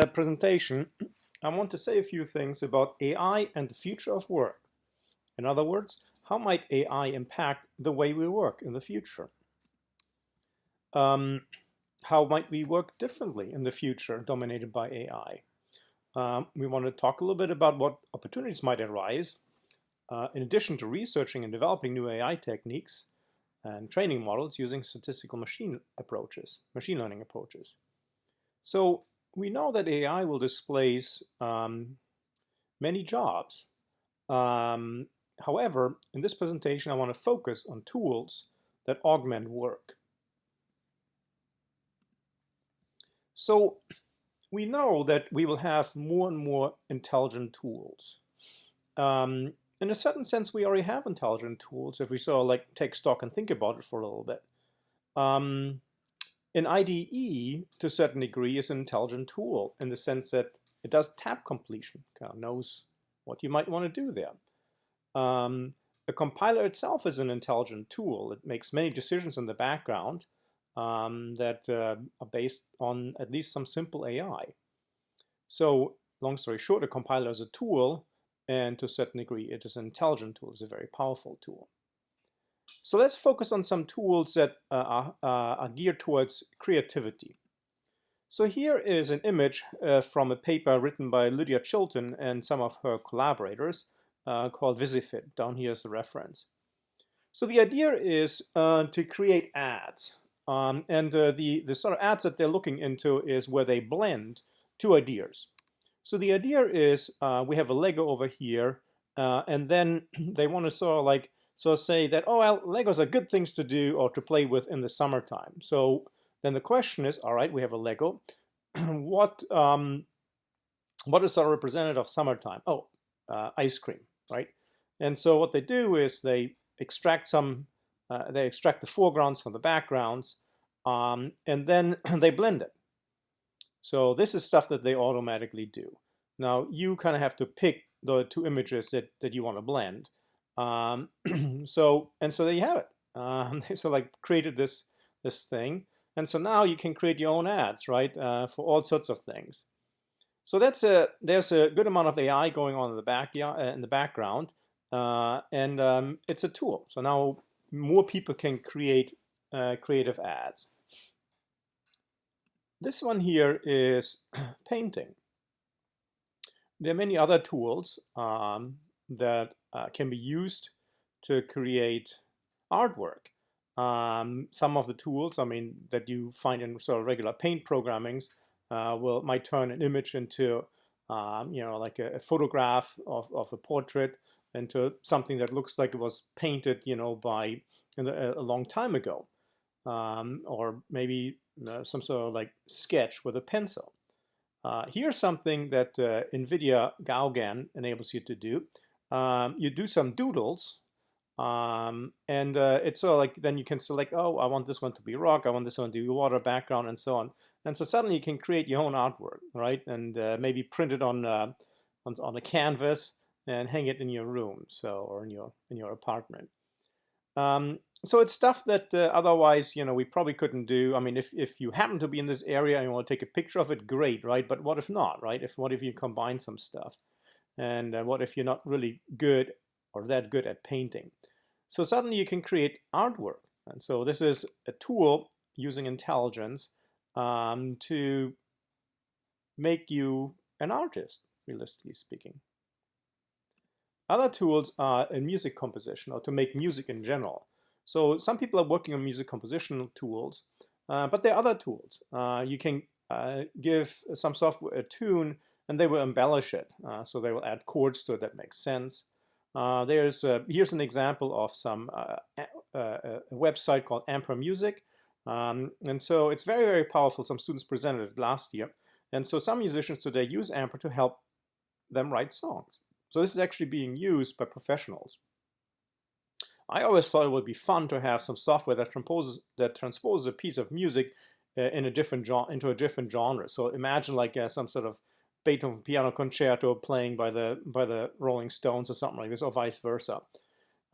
Presentation, I want to say a few things about AI and the future of work. In other words, how might AI impact the way we work in the future? Um, how might we work differently in the future dominated by AI? We want to talk a little bit about what opportunities might arise in addition to researching and developing new AI techniques and training models using statistical machine learning approaches. So we know that AI will displace many jobs. Um, However, in this presentation, I want to focus on tools that augment work. So we know that we will have more and more intelligent tools. In a certain sense, we already have intelligent tools if we sort of like take stock and think about it for a little bit. Um, an IDE, to a certain degree, is an intelligent tool in the sense that it does tab completion, kind of knows what you might want to do there. The compiler itself is an intelligent tool. It makes many decisions in the background that are based on at least some simple AI. So, long story short, a compiler is a tool, and to a certain degree, it is an intelligent tool. It's a very powerful tool. So let's focus on some tools that are geared towards creativity. So here is an image from a paper written by Lydia Chilton and some of her collaborators called VisiFit. Down here is the reference. So the idea is to create ads. The sort of ads that they're looking into is where they blend two ideas. So the idea is we have a Lego over here, and then they want to sort of like say that, oh, well, Legos are good things to do or to play with in the summertime. So then the question is, all right, we have a Lego. what is sort of representative of summertime? Oh, ice cream, right? And so what they do is they extract the foregrounds from the backgrounds, and then they blend it. So this is stuff that they automatically do. Now you kind of have to pick the two images that you want to blend. So there you have it. So like created this thing, and so now you can create your own ads, right, for all sorts of things. So there's a good amount of AI going on in the background, and it's a tool. So now more people can create creative ads. This one here is painting. There are many other tools that can be used to create artwork. Some of the tools, I mean, that you find in sort of regular paint programmings might turn an image into, like a photograph of a portrait into something that looks like it was painted, by a long time ago, or maybe some sort of like sketch with a pencil. Here's something that NVIDIA Gauguin enables you to do. You do some doodles, and it's sort of like then you can select, oh, I want this one to be rock, I want this one to be water background, and so on. And so suddenly you can create your own artwork, right? And maybe print it on a canvas and hang it in your room, or in your apartment. So it's stuff that otherwise, we probably couldn't do. I mean, if you happen to be in this area and you want to take a picture of it, great, right? But what if not, right? What if you combine some stuff? And what if you're not really good or that good at painting? So suddenly you can create artwork. And so this is a tool using intelligence to make you an artist, realistically speaking. Other tools are in music composition or to make music in general. So some people are working on music composition tools, but there are other tools. You can give some software a tune and they will embellish it. So they will add chords to it that make sense. Here's an example of a website called Ampere Music. And so it's very, very powerful. Some students presented it last year. And so some musicians today use Ampere to help them write songs. So this is actually being used by professionals. I always thought it would be fun to have some software that transposes a piece of music into a different genre. So imagine like some sort of Beethoven piano concerto playing by the Rolling Stones or something like this, or vice versa.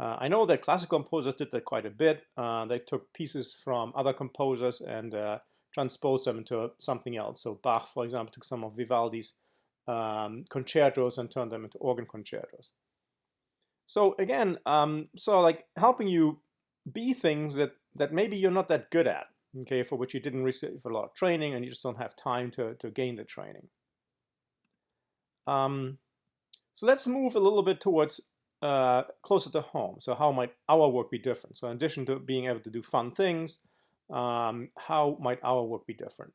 I know that classical composers did that quite a bit. They took pieces from other composers and transpose them into something else. So Bach, for example, took some of Vivaldi's concertos and turned them into organ concertos. So again, so like helping you be things that maybe you're not that good at, okay, for which you didn't receive a lot of training and you just don't have time to gain the training. So let's move a little bit towards closer to home. So how might our work be different? So in addition to being able to do fun things, how might our work be different?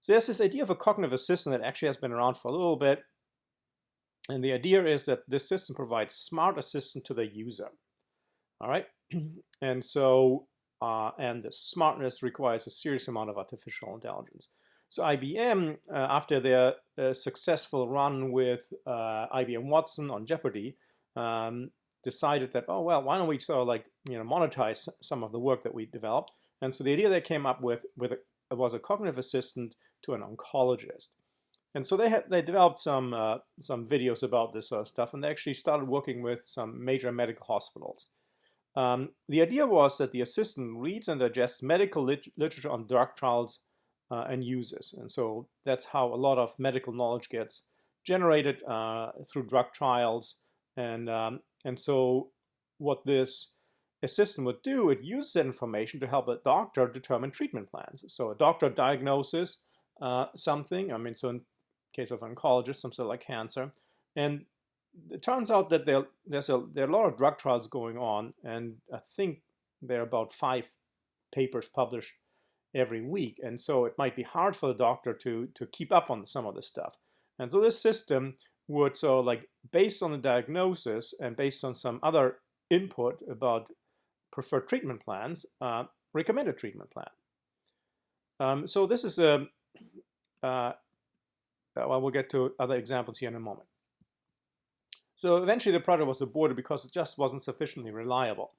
So there's this idea of a cognitive assistant that actually has been around for a little bit. And the idea is that this system provides smart assistance to the user. All right. And so, and the smartness requires a serious amount of artificial intelligence. So IBM, after their successful run with IBM Watson on Jeopardy, decided that, oh, well, why don't we sort of like, monetize some of the work that we developed? And so the idea they came up with was a cognitive assistant to an oncologist. And so they developed some videos about this sort of stuff, and they actually started working with some major medical hospitals. The idea was that the assistant reads and digests medical literature on drug trials and uses. And so that's how a lot of medical knowledge gets generated through drug trials. And so what this assistant would do, it uses that information to help a doctor determine treatment plans. So a doctor diagnoses something, so in case of an oncologist, some sort of like cancer, and it turns out that there are a lot of drug trials going on, and I think there are about 5 papers published every week, and so it might be hard for the doctor to keep up on some of this stuff. And so this system would, so like based on the diagnosis and based on some other input about preferred treatment plans, recommend a treatment plan. So this is a well, we'll get to other examples here in a moment. So eventually the project was aborted because it just wasn't sufficiently reliable.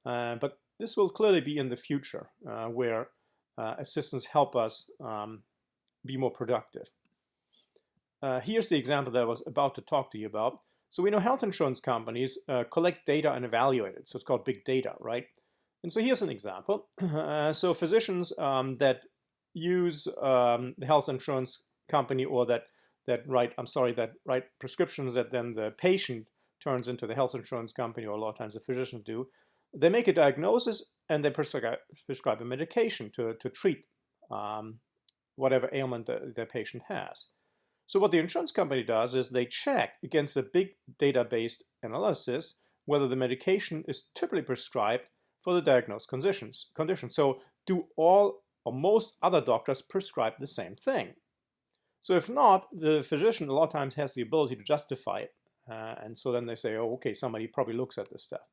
But this will clearly be in the future where assistants help us be more productive. Here's the example that I was about to talk to you about. So we know health insurance companies collect data and evaluate it. So it's called big data, right? And so here's an example. So physicians that use the health insurance company or that write prescriptions that then the patient turns into the health insurance company, or a lot of times the physicians do. They make a diagnosis and they prescribe a medication to treat whatever ailment the patient has. So what the insurance company does is they check against a big data-based analysis whether the medication is typically prescribed for the diagnosed condition. So do all or most other doctors prescribe the same thing? So if not, the physician a lot of times has the ability to justify it. And so then they say, oh, okay, somebody probably looks at this stuff.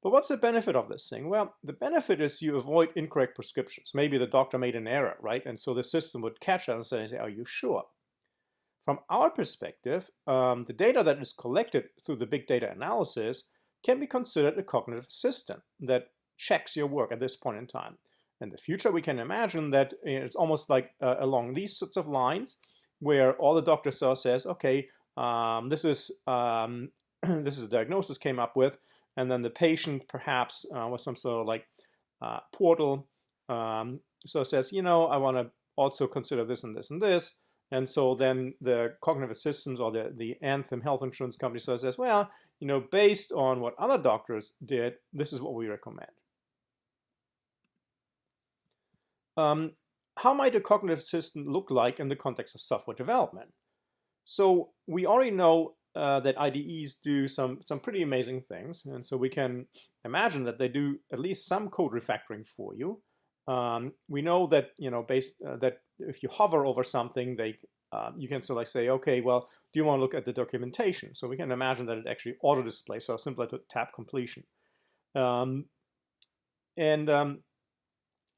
But what's the benefit of this thing? Well, the benefit is you avoid incorrect prescriptions. Maybe the doctor made an error, right? And so the system would catch that and say, are you sure? From our perspective, the data that is collected through the big data analysis can be considered a cognitive assistant that checks your work at this point in time. In the future, we can imagine that it's almost like along these sorts of lines, where all the doctor says, okay, this is a diagnosis came up with, and then the patient perhaps with some sort of like portal, so says, I want to also consider this and this and this, and so then the cognitive assistants or the Anthem health insurance company says, well, based on what other doctors did, this is what we recommend. How might a cognitive assistant look like in the context of software development? So we already know that IDEs do some pretty amazing things, and so we can imagine that they do at least some code refactoring for you. We know that that if you hover over something, you can sort of like say, okay, well, do you want to look at the documentation? So we can imagine that it actually auto displays, so similar to tab completion.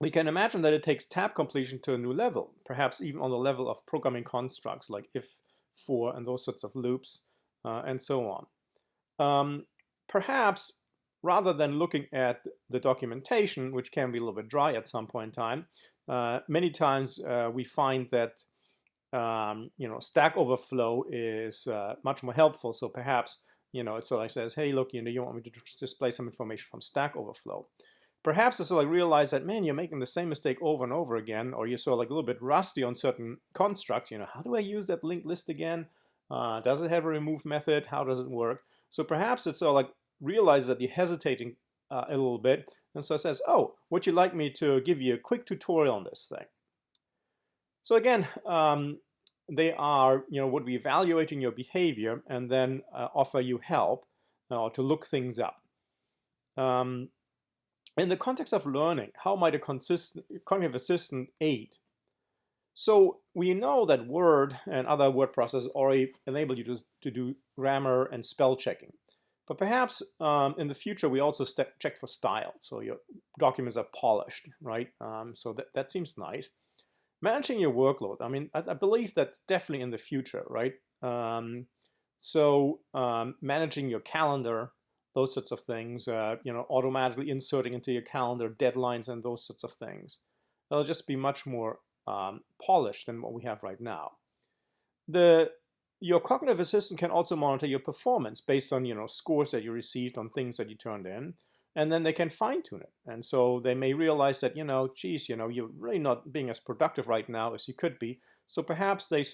We can imagine that it takes tab completion to a new level, perhaps even on the level of programming constructs like if, for, and those sorts of loops, and so on. Perhaps rather than looking at the documentation, which can be a little bit dry at some point in time, many times we find that Stack Overflow is much more helpful. So perhaps it sort of like says, hey, look, you want me to display some information from Stack Overflow. Perhaps they sort of like realize that, man, you're making the same mistake over and over again, or you're sort of like a little bit rusty on certain constructs. How do I use that linked list again? Does it have a remove method? How does it work? So perhaps it's sort of like realize that you're hesitating a little bit, and so it says, oh, would you like me to give you a quick tutorial on this thing? So again, they are, would be evaluating your behavior and then offer you help to look things up. In the context of learning, how might a cognitive assistant aid? So we know that Word and other word processors already enable you to do grammar and spell checking. But perhaps in the future, we also check for style. So your documents are polished, right? So that seems nice. Managing your workload. I mean, I believe that's definitely in the future, right? Managing your calendar, those sorts of things, automatically inserting into your calendar deadlines and those sorts of things. They'll just be much more polished than what we have right now. Your cognitive assistant can also monitor your performance based on scores that you received on things that you turned in, and then they can fine-tune it. And so they may realize that geez, you're really not being as productive right now as you could be. So perhaps they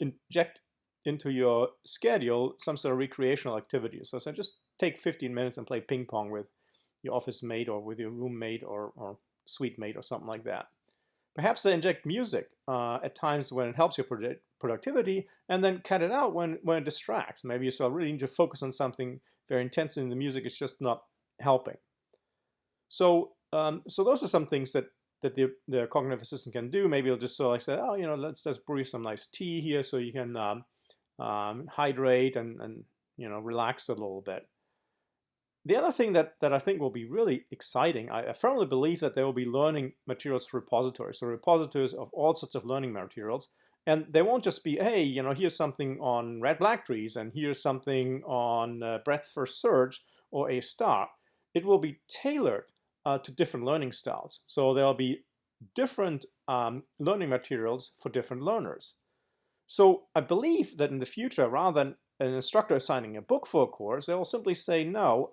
inject into your schedule some sort of recreational activity. So just take 15 minutes and play ping pong with your office mate or with your roommate or suite mate or something like that. Perhaps they inject music at times when it helps your productivity, and then cut it out when it distracts. Maybe you really need to focus on something very intense and the music is just not helping. So those are some things that the cognitive assistant can do. Maybe it'll just say, oh, let's brew you some nice tea here so you can hydrate and relax a little bit. The other thing that I think will be really exciting, I firmly believe that there will be learning materials repositories, so repositories of all sorts of learning materials. And they won't just be, hey, here's something on red-black trees, and here's something on breadth first search or a star. It will be tailored to different learning styles. So there'll be different learning materials for different learners. So I believe that in the future, rather than an instructor assigning a book for a course, they will simply say, no,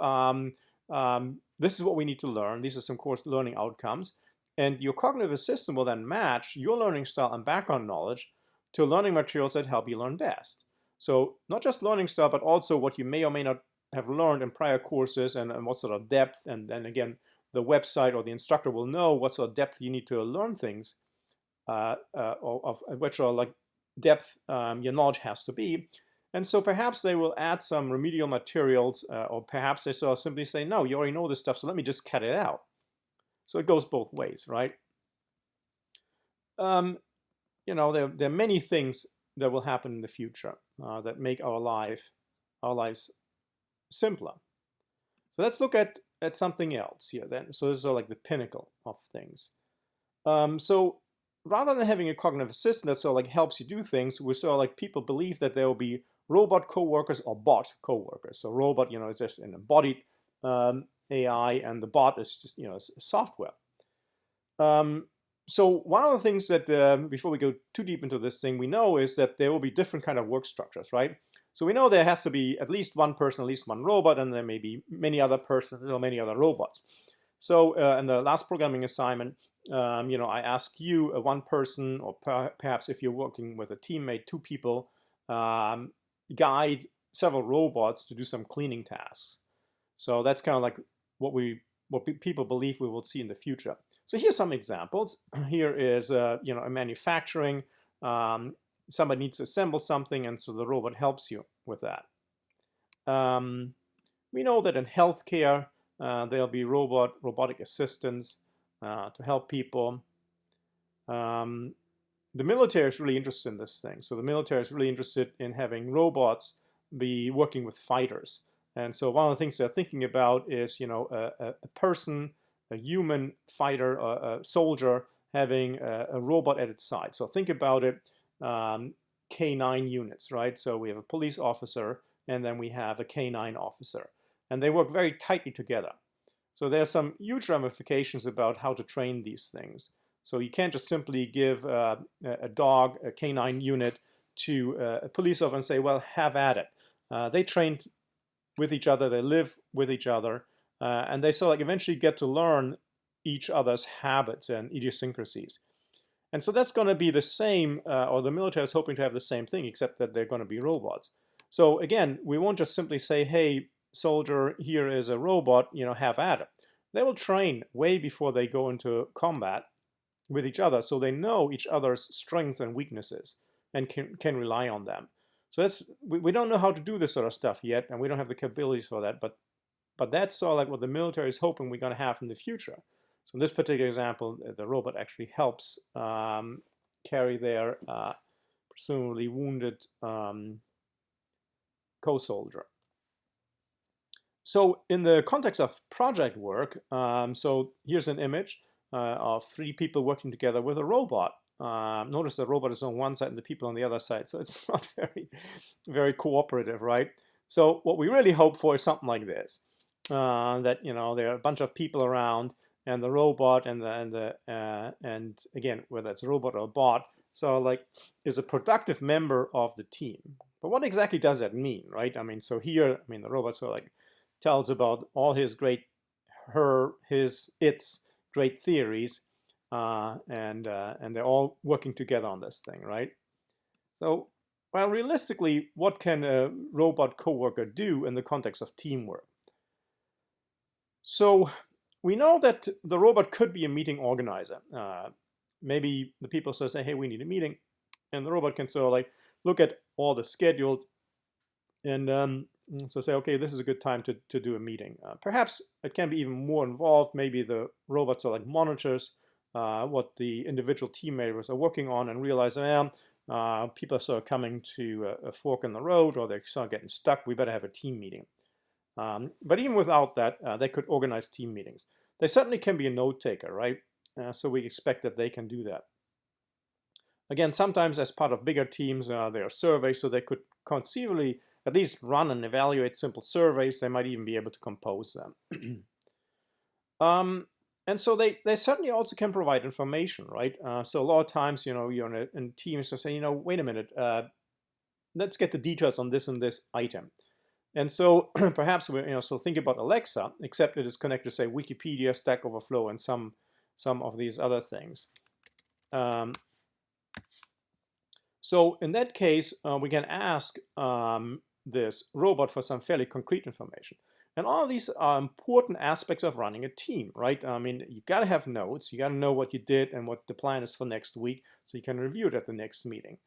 this is what we need to learn. These are some course learning outcomes. And your cognitive assistant will then match your learning style and background knowledge to learning materials that help you learn best. So not just learning style, but also what you may or may not have learned in prior courses and what sort of depth. And then again, the website or the instructor will know what sort of depth you need to learn things, of which are like depth your knowledge has to be. And so perhaps they will add some remedial materials, or perhaps they simply say, no, you already know this stuff, so let me just cut it out. So it goes both ways, right? There are many things that will happen in the future that make our lives simpler. So let's look at something else here then. So this is like the pinnacle of things. So rather than having a cognitive assistant that sort of like helps you do things, we sort of like people believe that there will be robot coworkers or bot coworkers. So robot, is just an embodied AI, and the bot is just, is software. So one of the things that, before we go too deep into this thing, we know is that there will be different kind of work structures, right? So we know there has to be at least one person, at least one robot, and there may be many other persons or many other robots. So in the last programming assignment, I ask you, one person, or perhaps if you're working with a teammate, two people, guide several robots to do some cleaning tasks. So that's kind of like what people believe we will see in the future. So here's some examples. Here is a manufacturing. Somebody needs to assemble something, and so the robot helps you with that. We know that in healthcare, there'll be robotic assistants to help people. The military is really interested in this thing. So the military is really interested in having robots be working with fighters. And so one of the things they're thinking about is, a person, a human fighter, a soldier, having a robot at its side. So think about it, K9 units, right? So we have a police officer, and then we have a K9 officer. And they work very tightly together. So there's some huge ramifications about how to train these things. So you can't just simply give a dog, a K9 unit, to a police officer and say, well, have at it. They trained with each other, they live with each other, and they eventually get to learn each other's habits and idiosyncrasies. And so that's going to be the same, or the military is hoping to have the same thing, except that they're going to be robots. So again, we won't just simply say, hey, soldier, here is a robot, have at it. They will train way before they go into combat with each other, so they know each other's strengths and weaknesses and can rely on them. So we don't know how to do this sort of stuff yet, and we don't have the capabilities for that, but that's sort of like what the military is hoping we're going to have in the future. So in this particular example, the robot actually helps carry their presumably wounded co-soldier. So in the context of project work, so here's an image of 3 people working together with a robot. Notice the robot is on one side and the people on the other side, so it's not very cooperative, right? So what we really hope for is something like this, that there are a bunch of people around, and the robot and again, whether it's a robot or a bot, so like is a productive member of the team. But what exactly does that mean, right? So here, the robot sort of like tells about all his its great theories, and they're all working together on this thing, right? So, well, realistically, what can a robot coworker do in the context of teamwork? So we know that the robot could be a meeting organizer. Maybe the people sort of say, hey, we need a meeting, and the robot can sort of like look at all the scheduled and so say, okay, this is a good time to do a meeting. Perhaps it can be even more involved. Maybe the robot sort of like monitors what the individual team members are working on and realize, people are sort of coming to a fork in the road, or they're sort of getting stuck. We better have a team meeting. But even without that, they could organize team meetings. They certainly can be a note taker, right? So we expect that they can do that. Again, sometimes as part of bigger teams, there are surveys, so they could conceivably at least run and evaluate simple surveys. They might even be able to compose them. And so they certainly also can provide information, right? So a lot of times, you're in teams to say, wait a minute, let's get the details on this and this item. And so perhaps so think about Alexa, except it is connected to say Wikipedia, Stack Overflow, and some of these other things. So in that case, we can ask this robot for some fairly concrete information. And all of these are important aspects of running a team, right? You got to have notes. You got to know what you did and what the plan is for next week, so you can review it at the next meeting.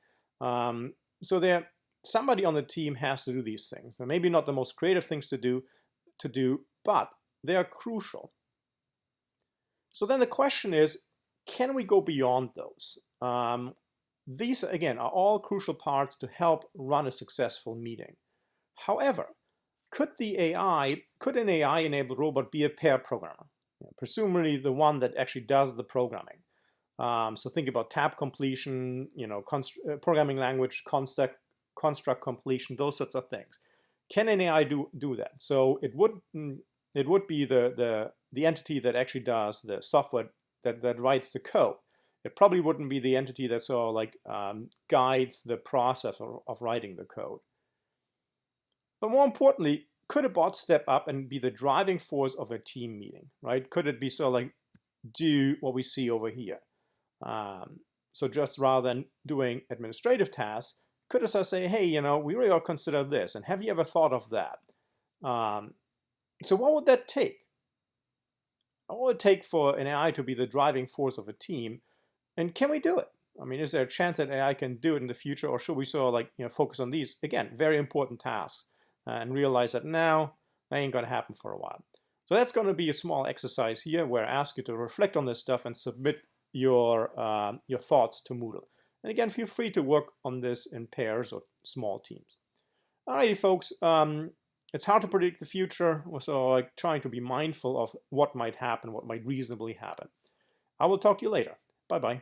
So somebody on the team has to do these things. They're maybe not the most creative things to do, but they are crucial. So then the question is, can we go beyond those? These, again, are all crucial parts to help run a successful meeting. However, could an AI-enabled robot be a pair programmer? Presumably the one that actually does the programming. So think about tab completion, programming language, construct completion, those sorts of things. Can an AI do that? So it would be the entity that actually does the software that writes the code. It probably wouldn't be the entity that sort of like guides the process of writing the code. But more importantly, could a bot step up and be the driving force of a team meeting, right? Could it be sort of like do what we see over here? So just rather than doing administrative tasks, could it sort of say, hey, we really ought to consider this, and have you ever thought of that? So what would that take? What would it take for an AI to be the driving force of a team? And can we do it? Is there a chance that AI can do it in the future, or should we sort of like focus on these, again, very important tasks and realize that now that ain't going to happen for a while? So that's going to be a small exercise here where I ask you to reflect on this stuff and submit your thoughts to Moodle. And again, feel free to work on this in pairs or small teams. Alrighty, folks. It's hard to predict the future, so like trying to be mindful of what might happen, what might reasonably happen. I will talk to you later. Bye-bye.